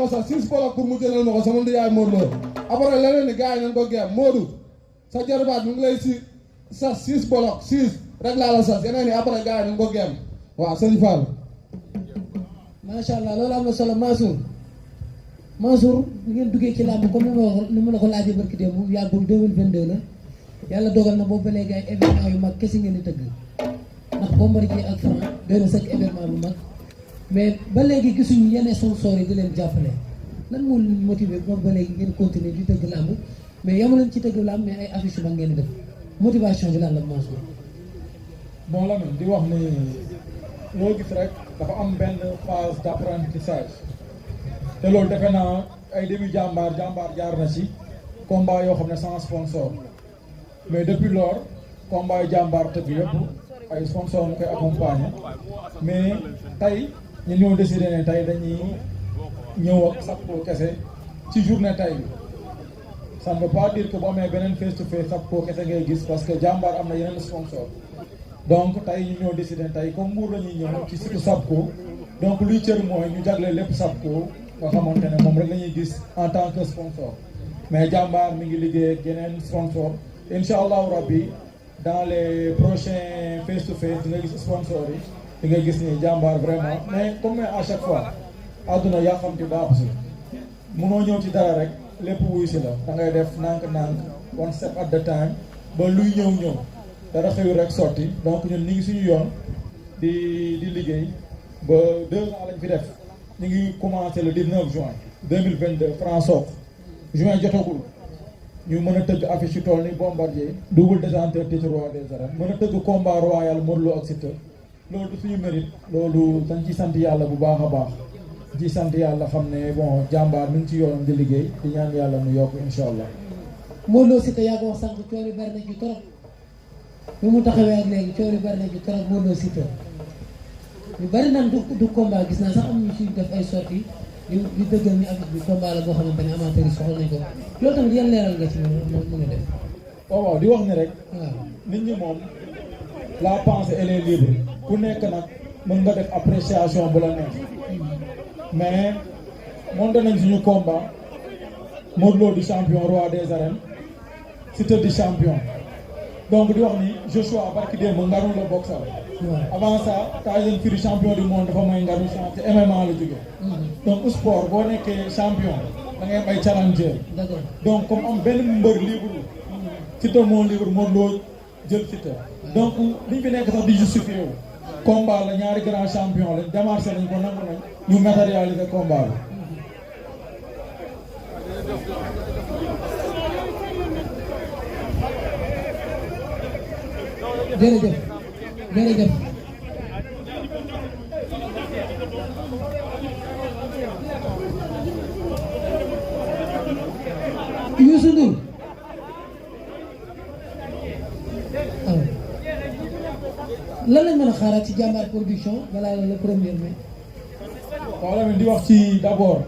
ko sax 6 bolok pour mu jëlal ma ko sama ndi yaay Modou Lo après leneen ni gars yi nañ ko geem Modou sa jarbaat mu ngi lay si sax 6 bolok 6 rek laa la sax yeneen ni après gars yi nañ ko geem waaw sëñ Fall. macha allah loolu am na solo Mansour bu ngeen duggee ci làmb comme ni ma la ko laajee barki démb yàggul 2022 la yàlla dogal na boobu ba léegi ay événement yu mag kese ngeen di tëgg ndax Bombardier ak Franc doy na sëkk événement bu mag mais ba léegi gisuñu yenn sponsors yi di leen jàppale lan moo leen motivé boobu ba léegi ngeen continuer di tëgg làmb mais yamu leen ci tëgg làmb mais ay affiche yu mag ngeen di def motivation bi lan la Mansour. bon la di wax ni loo gis rek dafa am benn phase d'apprentissage te loolu defe naa ay début jàmbaar jaar na ci combat yoo xam ne sans sponsor mais depuis lors combat yu jàmbaar tëgg yëpp ay sponsor ñu koy accompagner mais tey ñu ñoo décidé ne tey dañuy ñëw ak Sappo kese ci journée tey bi ça ne veut pas dire que bu amee beneen face to face Sappo kese ngay gis parce que jàmbaar am na yeneen sponsor donc tey ñu ñoo décidé tey comme Mbour la ñuy ñëw ci surtout Sappo donc luy cër mooy ñu jagle lépp Sappo nga xamante ne moom rek la ñuy gis en tant que sponsor mais jàmbaar mi ngi liggéey ak yeneen sponsor incha allahu rabbi dans les prochains face to face di nga gis sponsor yi di nga gis ni jàmbaar vraiment mais comme à chaque fois àdduna yaa xam te baaxu si munoo ñëw ci dara rek lépp wuy si la da ngay def nànk-nànk one step at the time ba luy ñëw dara xëyu rek sotti donc ñun ñu ngi suñu yoon di liggéey ba 2 ans lañ fi def ñu ngi commencé le 19 juin 2022 France juin jotagul ñu mën a tëgg affiche yu toll ni Bombardier double détenteur titre roi des arènes mën a tëgg combat royal Modou Lo ak Siteu loolu du suñu mérite loolu dañ ci sant yàlla bu baax a baax ci sant yàlla xam ne bon jàmbaar mi ngi ci yoonam di liggéey di ñaan yàlla mu yokk incha allah. Modou Lo Siteu yaa ko wax sànq coono yi bari na ci trop bi mu taxawee ak léegi coono yi bari na ci trop Modou Lo Siteu ñu bari naan du combat gis naa sax am ñu ci def ay sorties di dëggal ni affaire bi combat la boo xamante ne amateur yi soxla nañ ko loolu tamit yan leeral nga ci mën a def. waaw di wax ni rek. waaw nit ñi moom la pensée elle est libre ku nekk nag mën nga def appréciation bu la neex mais monté nañ suñu combat Modou Lo di champion roi des arènes Siteu di champion donc di wax ni Joshua barki démb ngaru la boxal avant ça Tyson Fury champion du monde dafa may ngaru champ te MMA la jóge donc sport boo nekkee champion da ngay am ay challenger donc comme am benn mbër libre Siteu moo libre Modou Lo jël Siteu donc liñ fi nekk sax di justifié wu combat la ñaari grand champion lañ démarché nañ ko nangu nañ ñu matérialiser combat la jërëjëf Youssou Ndour lan lañ mën a xaaraat ci jàmbaar production balaa le premier mai. waaw la di wax ci d'abord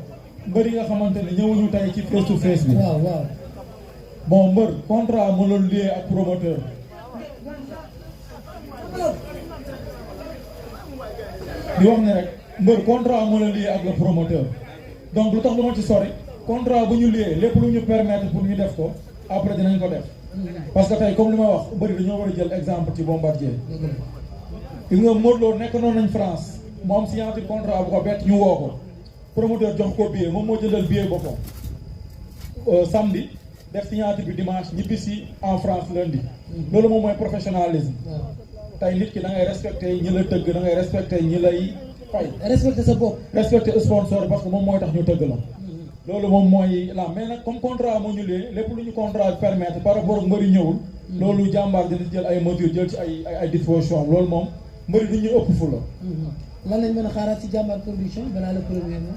mbër yi nga xamante ne ñëwuñu tey ci face to face bi. waaw bon mbër contrat mënul lié ak promoteur. di wax ne rek mbër contrat mënul lié ak le promoteur donc lu tax lu ma ci sori contrat bu ñu lié lépp lu ñu permettre pour ñu def ko après dinañ ko def. parce que tey comme li ma wax bëri dañoo war a jël exemple ci Bombardier. gis nga Modou Lo nekk noonu nañ France mu am signature contrat bu ko bett ñu woo ko promoteur jox ko billet moom moo jëndal billet boppam samedi def signature bi dimanche ñibbisi en France lundi. loolu moom mooy professionnalisme. tey nit ki da ngay respecté ñi la tëgg da ngay respecté ñi lay fay. respecté sa bopp. respecté sponsor parce que moom mooy tax ñu tëgg la. loolu moom mooy la mais nag comme contrat moo ñu lee lépp lu ñu contrat permettre par rapport ak mbëri ñëwul. loolu jàmbaar dina jël ay mesures jël ci ay dispositions loolu moom mbëri du ñu ëpp fu la. lan lañ mën a xaaraat ci jàmbaar production balaa le premier mai.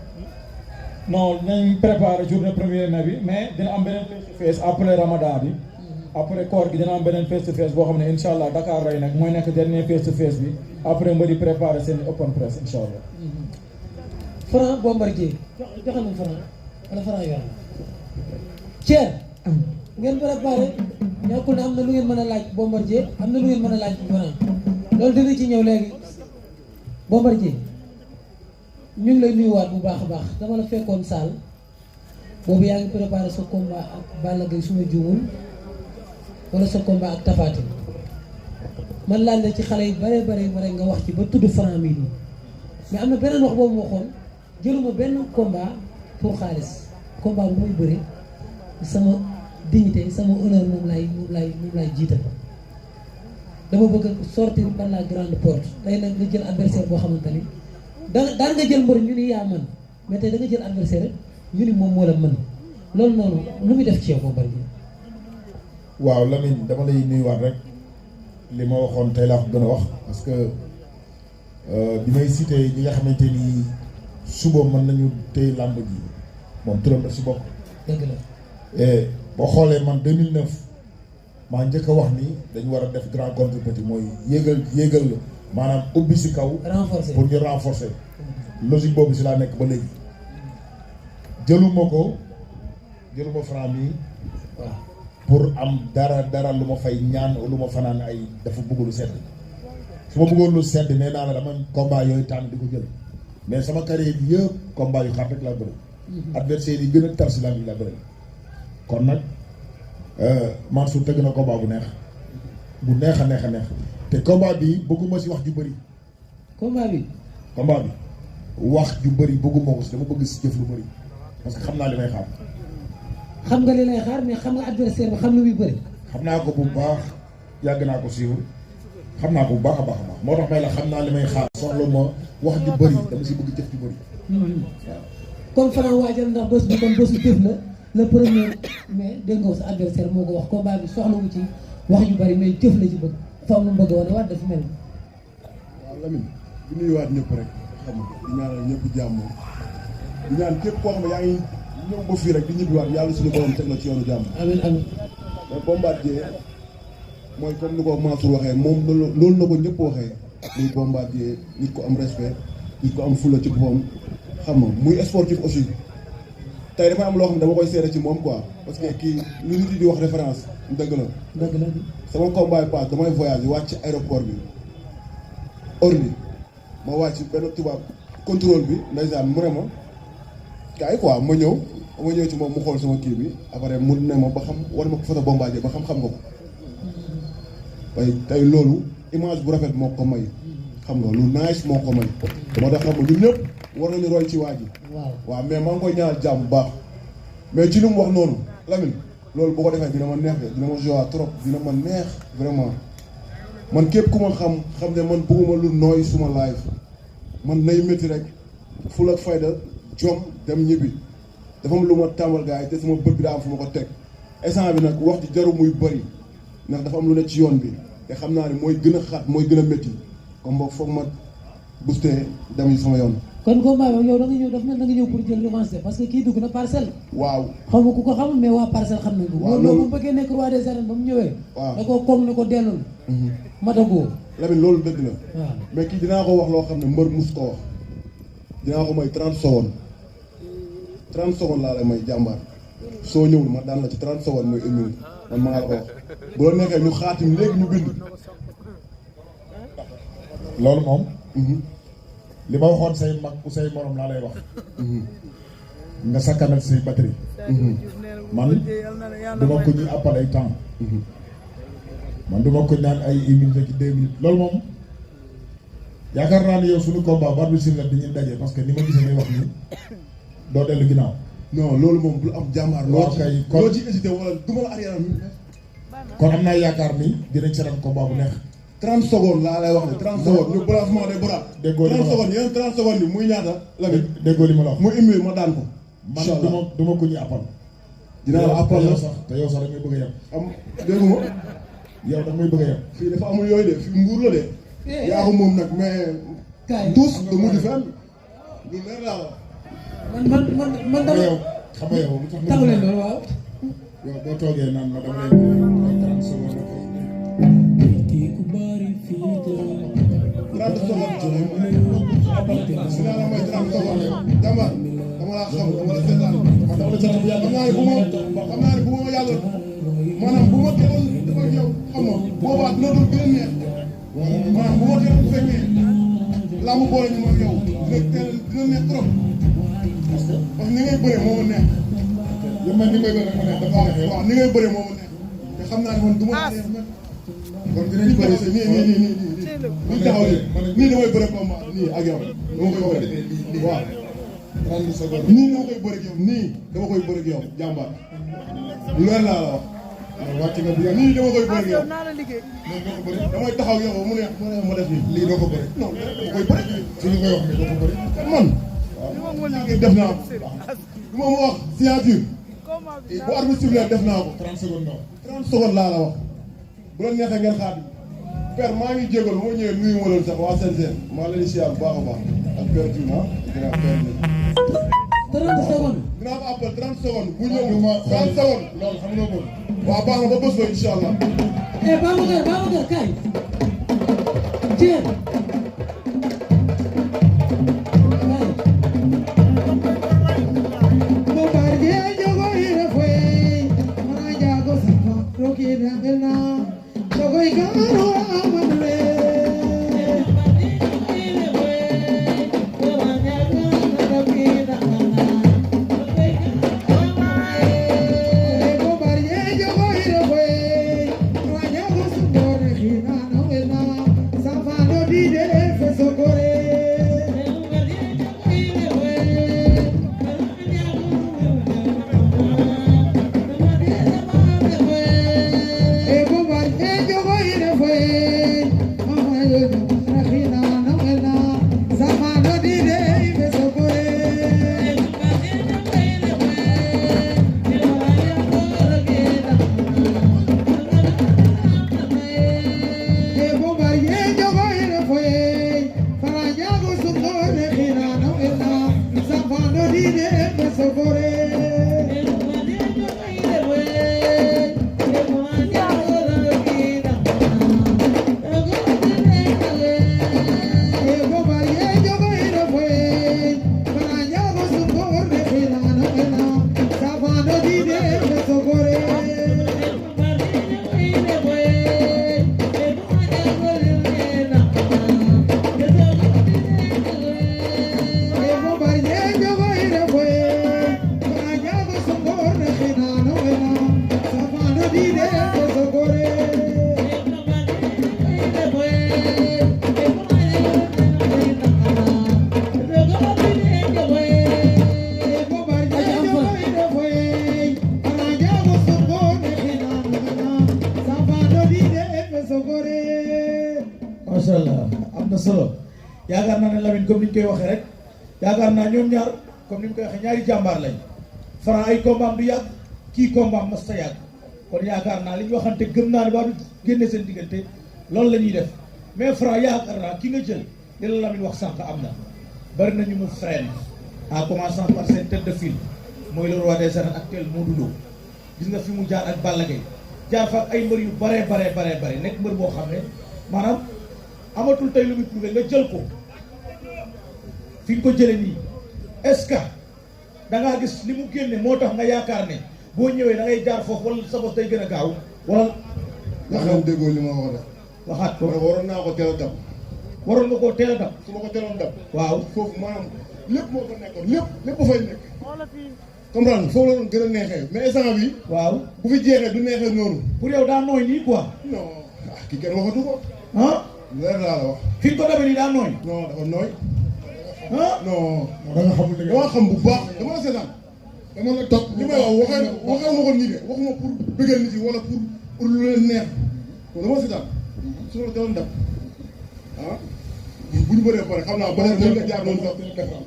non nañ préparer journée premier mai bi mais dina am beneen face to face après Ramadan bi. après koor gi dina am beneen face to face boo xam ne incha allah Dakar lay nekk mooy nekk dernier face to face bi après mbëri préparer seen open press incha allah. Franc Bombardier joxe nañ Franc wala Franc yor na. Thier ngeen préparé ñàkkul ne am na lu ngeen mën a laaj Bombardier am na lu ngeen mën a laaj Franc loolu dina ci ñëw léegi Bombardier ñu ngi lay nuyuwaat bu baax a baax dama la fekkoon saal boobu yaa ngi préparé sa combat ak Balla Gaye suma juumul wala sa combat ak Tapha Tine man laaj la ci xale yi bare nga wax ci ba tudd Franc mi nii mais am na beneen wax boobu waxoon jëluma benn combat pour xaalis combat bu muy bëri sama dignité sama honneur moom lay jiital dama bëgg sortir par la grande porte tey nag nga jël adversaire boo xamante ni daan nga jël mbër ñu ni yaa mën mais tey da nga jël adversaire ñu ni moom moo la mën loolu noonu lu muy def ci yow boo bëri waaw Lamine dama lay nuyuwaat rek li ma waxoon tey laa ko gën a wax parce que bi may cité ñi nga xamante ni suba mën nañu téye làmb ji moom turam daf si bokk. dëgg la. et boo xoolee man 2009 maa njëkk a wax ni dañu war a def grand contre petit mooy yéegal maanaam ubbi si kaw. renforcer pour ñu renforcer. logique boobu si laa nekk ba léegi. jëluma Franc mi waaw. pour am dara lu ma fay ñaan lu ma fanaan ay dafa bëgg lu sedd su ma bëggoon lu sedd nee naa la dama combat yooyu tànn di ko jël mais sama carrière bi yëpp combat yu xaar rek laa bëri. adversaire yi gën a tar si laa bëri. kon nag Mansour tëgg na combat bu neex a neex te combat bi bëgguma si wax ju bëri. combat bi wax ju bëri bëgguma ko si dama bëgg si jëf lu bëri parce que xam naa li may xaar. xam nga li lay xaar mais xam nga adversaire bi xam lu muy bëri. xam naa ko bu baax yàgg naa ko siiwul xam naa ko bu baax a baax moo tax may la xam naa li may xaar soxla ma wax ju bëri dama si bëgg jëf ju bëri. waaw. comme Franc waajal ndax bés bi comme bésu jëf la le premier mais dégg nga sa adversaire moo ko wax combat bi soxla wu ci wax ju bëri mais jëf la ci bëgg fa am lu mu bëgg a wane waat dafa mel ni. waaw Lamine di nuyuwaat ñëpp rek xam nga di ñaanal ñëpp jàmm di ñaan képp koo xam ne yaa ngi ñëw ba fii rek di ñibbiwaat yàlla suñu borom teg la ci yoonu jàmm. amiin amiin. mais Bombardier mooy comme ni ko Mansour waxee moom loolu na ko ñëpp waxee muy Bombardier nit ko am respect nit ko am fulla ci boppam xam nga muy sportif aussi tey dafay am loo xam ne dama koy seede ci moom quoi parce que kii lu nit yi di wax référence dëgg la. dëgg la. sama combat yi pass damay voyage wàcc ci aéroport bi Orly ma wàcc benn tubaab contrôle bi ndeysaan mu ne ma kaay quoi ma ñëw ci moom mu xool sama kii bi après mu ne ma ba xam war ma ko photo Bombardier ba xam nga ko tey loolu image bu rafet moo ko may xam nga lu nice moo ko may moo tax xam nga ñun ñëpp war nañu roy ci waa ji waaw mais maa ngi koy ñaanal jàmm bu baax mais ci li mu wax noonu Lamine loolu boo ko defee dina ma neex de dina ma joie trop dina ma neex vraiment man képp ku ma xam ne man bëgguma lu nooy suma live man nay métti rek ful ak fayda jom dem ñibbi dafa am lu ma tàmbal gars yi te sama bët bi daa am fu ma ko teg instant bi nag wax ci jaru muy bëri ndax dafa am lu ne ci yoon bi te xam naa ne mooy gën a xat mooy gën a métti comme boog foog ma boosté dem yi sama yoon. kon combat bi yow da nga ñëw dafa mel da nga ñëw pour jël revanche parce que kii dugg na parcelle. waaw xaw ma ku ko xam mais waa parcelle xam nañ ko. waaw loolu bu bëggee nekk roi des arènes ba mu ñëwee. waaw da koo koŋ ne ko dellul. matagoo. Lamine loolu dëgg la. waaw mais kii dinaa ko wax loo xam ne mbër mus ko wax dinaa ko may 30 secondes 30 secondes laa lay may jàmbaar soo ñëwul ma daan la ci 30 secondes mooy 1 minute man maa la ko wax bu la neexee ñu xaatim léegi ñu bind. loolu moom. li ma waxoon say mag ku say morom laa lay wax. nga sakkanal say batterie. man duma ko ñuy appal ay temps. man duma ko naan ay 1 minute ak 2 minutes loolu moom yaakaar naa ne yow suñu combat bar bi la dañuy daje parce que ni ma gisee ngay wax nii doo dellu ginnaaw. non loolu moom du am jàmbaar. waaw kay kon loo ci hésité wala duma la arrière kon am naa yaakaar ni dinañ seetaan combat bu neex. 30 secondes laa lay wax ne 30 secondes ñu balancement des bras. déggoo li ma la 30 secondes yeneen 30 secondes yi muy ñaata. Lamine déggoo li ma la wax. muy émir ma daan ko. man duma ko ñu appal. dinaa la appal yow sax te yow sax da ngay bëgg a yem. am déggu ma. yow da ngay bëgg a yem. fii dafa amul yooyu de fii mbuur la de. yaa ko moom nag mais. tous da mujj fenn. lu leer laa la. man dama yow xam nga yow lu tax taw leen loolu waaw. yow boo toogee naan ma dama lay 30 secondes ak 30 secondes si laa la may 30 secondes jàmbaar dama laa xam dama la seetaan man dama la seetaan bu yàgg xam naa ne bu ma yàlla maanaam bu ma teeloon dafa yow xam nga boobaa dina doon gën a neex maanaam bu ma teeloon bu fekkee laa mu boole ñu ma yow dina neex trop parce que ni ngay bëree moo ma neex. yow man ni ngay bëree moo neex dafa neex. waaw ni ngay bëree moo ma neex te xam naa ne man du ma neex nag. kon dinañ bëri sa nii taxaw nii damay bëre combat nii ak yow dama koy bëre waaw 30 secondes nii dama koy bëre ak yow nii dama koy bëre ak yow jàmbaar lu leer laa la wax wàcc nga bi nii dama koy bëre ak yow damay taxaw yow mu neex ma def nii lii doo ko bëre non dama koy bëre su ñu koy wax nii doo ko bëre man waaw def naa ko du ma wax signature bu arbitre sifflé def naa ko 30 secondes 30 secondes laa la wax bu la neexee ngeen xaar père maa ngi jégalu moo ñëwee nuyu ma leen sax waa CNG maa leen di siyaar bu baax a baax ak père Diouf dinaa père ni 30 secondes dinaa ko appel 30 secondes bu ñëw 30 secondes loolu xam nga ko waaw baax na ba bés ba incha allah Babacar kaay Dieng macha allah am na solo yaakaar naa ne Lamine comme ni ñu koy waxee rek yaakaar naa ñoom ñaar comme ni ñu koy waxee ñaari jàmbaar lañ Franc ay combat am du yàgg kii combat am mas ta yàgg kon yaakaar naa li ñu waxante gëm naa ne ba du génne seen diggante loolu la ñuy def mais Franc yaakaar naa ki nga jël li la Lamine wax sànq am na bari nañu mu freine en commençant par seen tête de file mooy le roi des arènes actuel Modou Lo gis nga fi mu jaar ak Balla Gaye jaar fa ak ay mbër yu bare nekk mbër boo xam ne maanaam amatul tey lu muy prouvé nga jël ko fi nga ko jëlee nii est-ce que da ngaa gis li mu génne moo tax nga yaakaar ne boo ñëwee da ngay jaar foofu wala sa bos day gën a gaaw wala. nga xam déggoo li ma wax de. waxaat ko waroon naa ko teel a dab. waroon nga koo teel a dab. su ma ko teeloon dab. waaw foofu maanaam lépp moo fa nekkoon lépp fay nekk. comprendre foofu la doon gën a neexee mais instant bi waaw bu fi jeexee du neexee noonu. pour yow daa nooy nii quoi. non kii kenn waxatu ko. ah. leer laa la wax. fi nga ko defee nii daa nooy. non dafa nooy. ah non. da nga xamul dama xam bu baax dama la seetaan. dama la topp li may wax waxee ma ko nii de waxuma pour bëggal nit yi wala pour lu leen neex dama la seetaan su ma doon dab ah bu ñu bëree pare xam naa ba léegi nga jaar noonu sax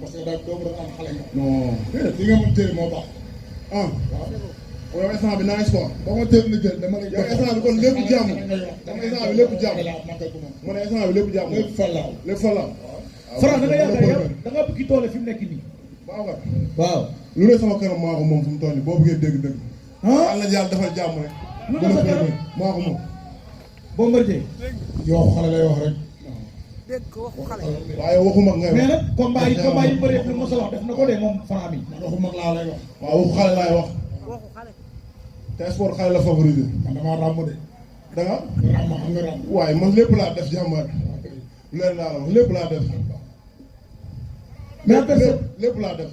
parce que daal doo ko doon am xale nga. non li nga mën teel moo baax. ah waaw yow instant bi naa sport. ba ma teel na jël dama lay yow instant bi kon lépp jàmm. dama instant bi lépp jàmm. ma ne instant bi lépp jàmm. lépp fallaaw lépp fallaaw. Franc da nga yaakaar yow da nga bëgg toole fi mu nekk nii. waaw. lu ne sama kanam maa ko moom fu mu toll nii boo bëggee dégg-dégg. ah yàlla yàlla defal jàmm rek. lu ne sa kanam maa ko moom. Bombardier. yoo xale lay wax rek. dégg ko waxu xale. waaye waxu mag ngay wax. mais nag combat yi bëri yëpp lu mos a wax def na ko de moom Franc bi. man waxu mag laa lay wax. waaw waxu xale laay wax. waxu xale. te sport xale la favoriser. man damaa ràmm de. da nga ràmm xam nga ràmm. waaye man lépp laa def jàmbaar. leer laa la wax lépp laa def. mais personne lépp laa def.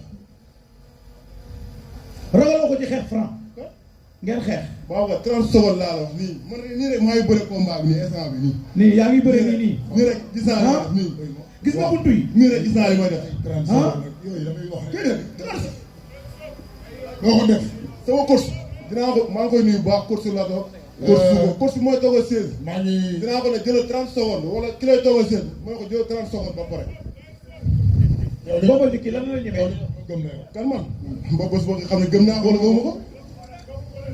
ragaloo ko ci xeex Franc ngeen xeex. waaw nga 30 secondes laa la wax nii man nii rek maa ngi bëre combat bi nii instant bi nii. nii yaa ngi bëre nii. nii rek gis naa li ma def nii. gis nga buntu yi. nii rek gis naa li ma def. 30 secondes yooyu damay wax rek. déedéet 30. doo ko def sama course dinaa ko maa ngi koy nuyu bu baax course la toog. course mooy toog a 16. maa ngi dinaa ko ne jëlal 30 secondes wala ki lay toog a 16 mooy ko jëlal 30 secondes ba pare. booba dikki lan la ñemee. gëm na yow. kan man ba bés boo xam ne gëm naa ko wala gëmuma ko.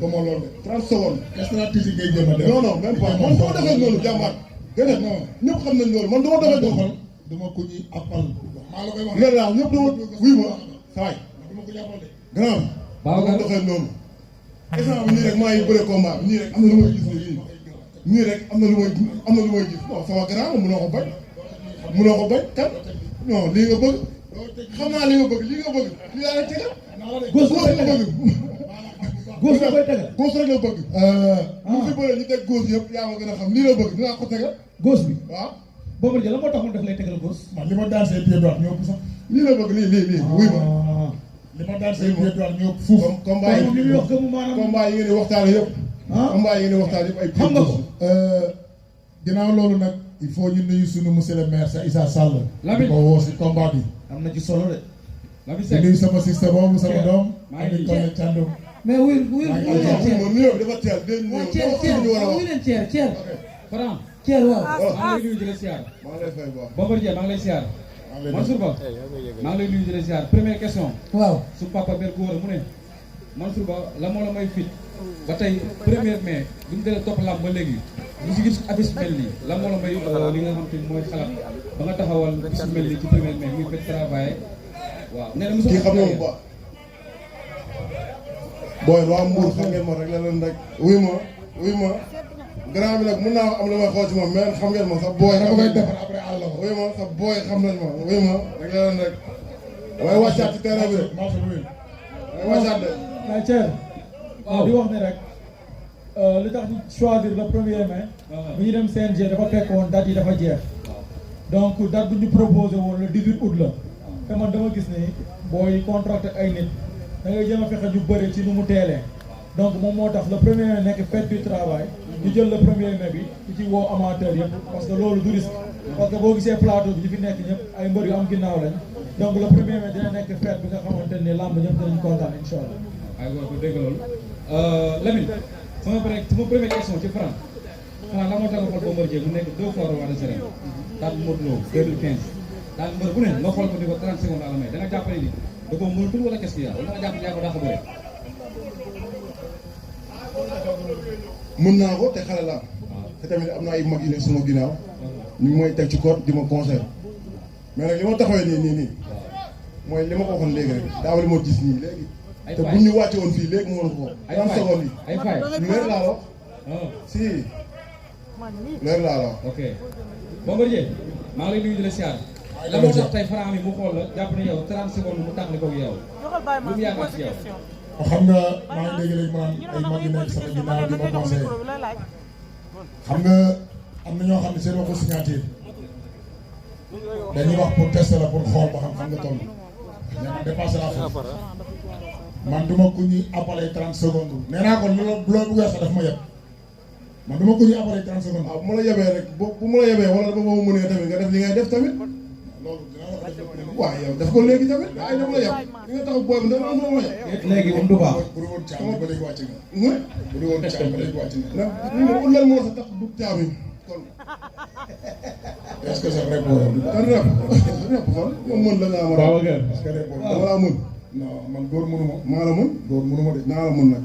gëmoo loolu de. 30 secondes. stratégie ngay jëm a def. non non même pas man dama defee noonu jàmbaar. déedéet non ñëpp xam nañ loolu man dama defee noonu. dama ko ñuy appal. maa la koy wax. léegi daal ñëpp dama wuy ma saay dama ko ñuy appal de. grand Waaw dama doxee noonu. instant bi nii rek maa ngi bëre combat bi nii rek am na lu may gis nii nii rek am na lu may gis non sama grand mënoo ko bañ. mënoo ko bañ kan non lii nga bëgg xam naa li nga bëgg lii nga bëgg lii laa lay tegal. góos góos la la bëgg. góos la koy tegal. góos rek la bëgg. ñu fi bëre ñu teg góos yëpp yaa ma gën a xam lii la bëgg dinaa ko tegal góos bi. waaw. booba jël la moo tax mu def lay tegal góos. man li ma daan see pied droit ñoo ëpp sax. lii la bëgg lii wuy ma. li ma daan see pied droit ñoo ëpp fuuf. combat yi moom li muy wax gëmu maanaam. combat yi ngeen di waxtaan yëpp. combat yi ngeen di waxtaan yëpp ay. xam nga ko. ginnaaw loolu nag il faut ñu nuyu sunu monsieur le maire sa Issa Sall. Lamine ko woo si combat bi. am na ci solo de. di nuyu sama système boobu sama doom. maa ngi Ami Collé Thiandoum. mais wuy leen moom nuyoo bi dafa teel dégg nga Thier wuy leen Thier Franc Thier waaw. maa ngi lay nuyu di la siyaar maa ngi lay fay bu baax. Bombardier maa ngi lay siyaar Mansour Ba maa ngi lay nuyu di la siyaar première question waaw. su papa ber góor mu ne Mansour Ba la moo la may fit ba tey premier mai bi mu dalee topp làmb ba léegi ñu si gis affiche mel nii la moo la may li nga xam te ni mooy xalaat ba nga taxawal bis mel nii ci premier mai muy fait travail waaw nee na kii xam na bu baax. booy waa Mbour xam ngeen ma rek la leen rek wuy ma grand bi nag mun naa am lu may xool ci moom mais xam ngeen ma sax booy. dama koy defar après àll ba. wuy ma sax booy xam nañ ma wuy ma rek la leen rek. damay wàccaat ci terrain bi rek. damay wàccaat de. mais Thier. di wax ne rek li tax ñu choisir le premier mai. bu ñu dem CNG dafa fekk woon date yi dafa jeex. donc date bu ñu proposé woon le 18 août la. te man dama gis ni booy contracté ay nit da ngay jéem a fexe ñu bëri ci nu mu teelee. donc moom moo tax le premier mai nekk fête du travail. ñu jël le premier mai bi di ci woo amateur yëpp parce que loolu du risque. parce que boo gisee plateau bi ñu fi nekk ñëpp ay mbër yu am ginnaaw lañ. donc le premier mai dina nekk fête bi nga xamante ne làmb ñëpp dinañ kontaan incha allah. aywa ko dégg loolu Lamine sama première question ci Franc la moo tax nga xool Bombardier mu nekk 2 fois roi des arènes daan Modou Lo 2015 daan mbër bu ne nga xool ko ni ko 30 secondes la may da nga jàppale ni da ko mënatul wala qu'est-ce qu'il y a wala nga jàpp ne yaa ko daa ko bëre. mën naa ko te xale laa. te tamit am na ay mag yu ne suma ginnaaw. ñu ngi may teg ci code di ma conseil mais nag li ma taxawee nii mooy li ma ko waxoon léegi rek daaw li ma gis nii léegi. ay te bu ñu wàcce woon fii léegi mu mën ko. ay 30 secondes yi. ay fay lu leer laa la wax. si leer laa la wax. ok Bombardier maa ngi lay nuyu di la siyaar la moo tax tey Franc mi mu xool la jàpp ne yow 30 secondes mu tàqali ko yow lu mu yaakaar ci yow. xam nga maa ngi dégg léegi maanaam ay mag yu nekk sama ginnaaw di ma conseillé xam nga am na ñoo xam ne seen waxu signature dañuy wax pour tester la pour xool ba xam nga toll mais man dépassé naa foofu man du ma ku ñuy appelé 30 secondes nee naa ko loolu bu weesoo daf ma yeb man du ma ku ñuy appelé 30 secondes. bu ma la yebee rek bu ma la yebee wala dama ma mënee tamit nga def li ngay def tamit. loolu dinaa la ko def. waaw yow def ko léegi tamit ay dama la yeb li nga tax booy bi dama am ma yeb. léegi moom du baax. bu dul woon càmm ba léegi wàcc nga. bu dul woon càmm ba léegi wàcc nga. ndax lan moo sa tax du caami kon. est-ce que c'est vrai pour yow. kan rep kon moom mën la nga am. Babacar. est-ce que rek boobu. dama laa mën. non man góor mënu ma. maa la mën. góor mënu ma de. naa la mën nag.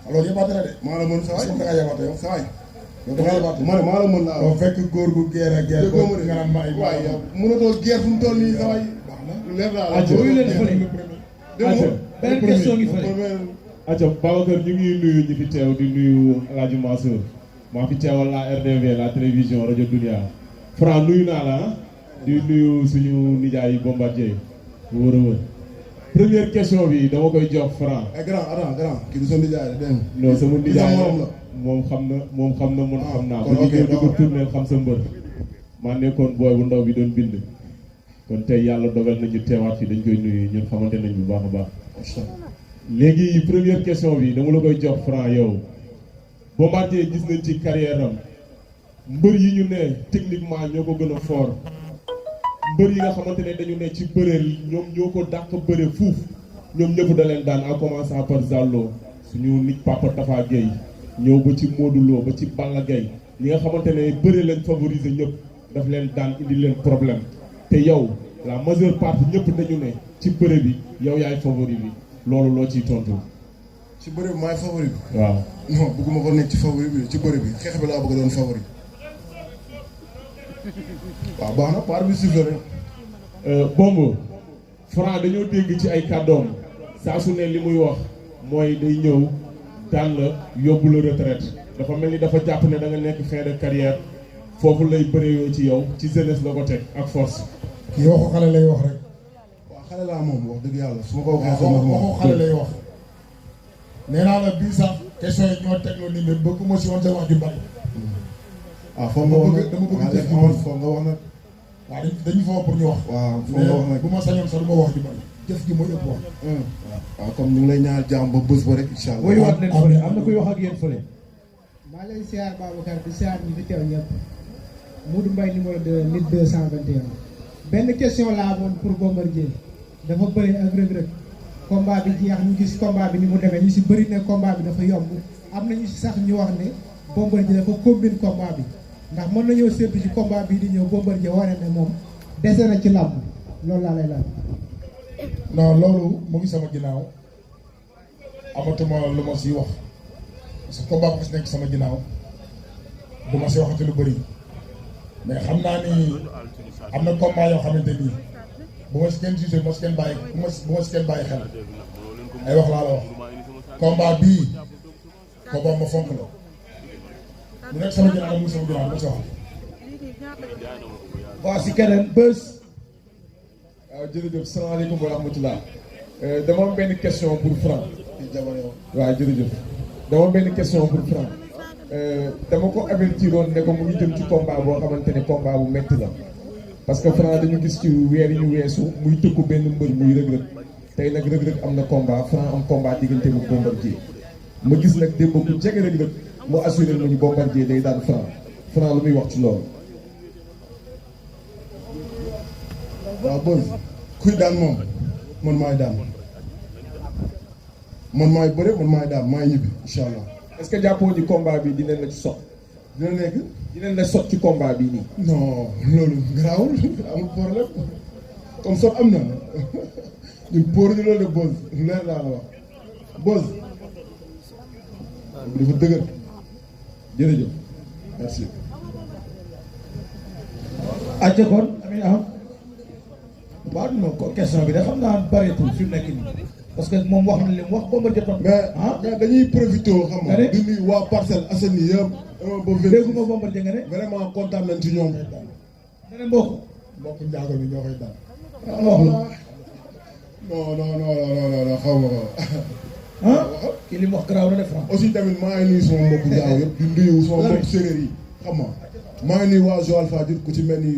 alors yëbaate na de. maa la mën saa est-ce waay. que da ngaa yëbaate yow. saa waay. yow da ngaa yëbaate. ma ne maa la mën laa boo fekk góor gu geer ak geer. déggoo ma de nga naan ma ay waaye yow mënatoo guerre fu mu toll nii saa waay. baax na. lu leer laa la. Adja wuyu leen fële. dégg beneen question ngi fële. acca Babacar ñu ngi nuyu ñi fi teew di nuyu El Hadj Mansour maa fi teewal la RDV la télévision rajo Dunia Franc nuyu naa la di nuyu suñu nijaay Bombardier bu wër a wër première question bi dama koy jox Franc. grand grand kii du sa nijaay dégg nga. non sama nijaay morom la. moom xam na man xam naa kon ko ok di ko tourneel xam sa mbër maa nekkoon booy bu ndaw bi doon bind kon tey yàlla dogal nañu teewaat fi dañ koy nuyu ñun xamante nañ bu baax a baax. léegi première question bi dama la koy jox Franc yow Bombardier gis nañ ci carrière am mbër yi ñu ne techniquement ñoo ko gën a fort mbër yi nga xamante ne dañu ne ci bëreel ñoom ñoo ko dàq bëre fuuf ñoom ñëpp da leen daan en commençant par Zallo suñu nit Papa Tafa Gueye ñëw ba ci Modou Lo ba ci Balla Gaye ñi nga xamante ne bëre leen favoriser ñëpp daf leen daan indi leen problème te yow la majeure partie ñëpp dañu ne ci bëre bi yow yaay favori bi loolu loo ciy tontu. ci bëre bi maay favori bi. waaw non bëgguma ko nekk ci favori bi ci bëre bi xeex bi laa bëgg doon favori. waaw baax na par bi sifflé rek. Bombo Franc dañoo dégg ci ay kàddoom saa su ne li muy wax mooy day ñëw daan la yóbbu la retraite dafa mel ni dafa jàpp ne da nga nekk fin de carrière foofu lay bëree ci yow ci jeunesse la ko teg ak force. kii waxu xale lay wax rek. waaw xale laa moom wax dëgg yàlla su ma ko waxee. waxu xale lay wax. nee naa la bii sax question yi ñoo tegloo nii mais bëgguma si woon sa wax ju bari. foog nga wax nag dama bëgg def foog nga wax nag. waaw dañu foo pour ñu wax. waaw foog nga wax nag bu ma sañoon sax du ma wax ju bari. jëf gi mooy ëpp wax. waaw comme ñu ngi lay ñaanal jàmm ba bés ba rek incha allah. woyuwaat leen fële am na kuy wax ak yéen fële. maa lay siyaar Babacar di siyaar ñi fi teew ñëpp Modou Mbaye numéro 2 nit 221 benn question laa amoon pour Bombardier dafa bëri ak Reug Reug combat bi jeex ñu gis combat bi ni mu demee ñu si bëri ne combat bi dafa yomb am na ñu si sax ñu wax ne Bombardier dafa combine combat bi ndax mën nañoo séntu ci combat bi di ñëw Bombardier wane ne moom dese na ci làmb loolu laa lay laaj. non loolu mu ngi sama ginnaaw amatuma lu ma siy wax parce que combat bu si nekk sama ginnaaw du ma si waxati lu bëri mais xam naa ni am na combat yoo xamante ni bu ma si kenn jugé bu ma si kenn bàyyi bu ma si kenn bàyyi xel ay wax laa la wax combat bii combat ma fonk la bu nekk sama ginnaaw mu ngi sama ginnaaw du ma si wax. waaw si keneen bés. waaw jërëjëf salaamaaleykum wa rahmatulah. dama am benn question pour Franc. waaw jërëjëf. dama am benn question pour Franc. dama ko avertiroon ne ko mu ngi jëm ci combat boo xamante ne combat bu metti la. parce que Franc dañu gis ci weer yi ñu weesu muy tëkku benn mbër muy Reug Reug tey nag Reug Reug am na combat Franc am combat diggante bu Bombardier ma gis nag démb ku jege Reug Reug mu assuré ma ñu Bombardier day daan Franc lu muy wax ci loolu. waaw booy kuy daan moom man maay daan man maay bëre man maay daan maay ñibbi incha allah. est-ce que jàppoo ni combat bi dinañ la ci sot. dina nekk. dinañ la sot ci combat bi nii. non loolu garaawul amul problème comme sot am na ñun pour ñu loolu de Boz leer laa la wax Boz dafa dëgër jërëjëf merci. àcce kon Amina am waaw non ko question bi de xam naa bëreetul fi mu nekk nii parce que moom wax na li mu wax Bombardier tontu. mais dañuy profité xam nga di nuyu waa Parcelles Assainies yëpp. ba dégguma Bombardier nga ne. vraiment kontaan nañ ci ñoom. nga ne mbokk njaago bi ñoo koy daan. non xaw ma ko. kii li mu wax garaaw na de Franc. aussi tamit maa ngi nuyu sama mbokku njaago yëpp di nuyu sama mbokku séeréer yi xam nga maa ngi nuyu waa Joal Fadiouth ku ci mel ni.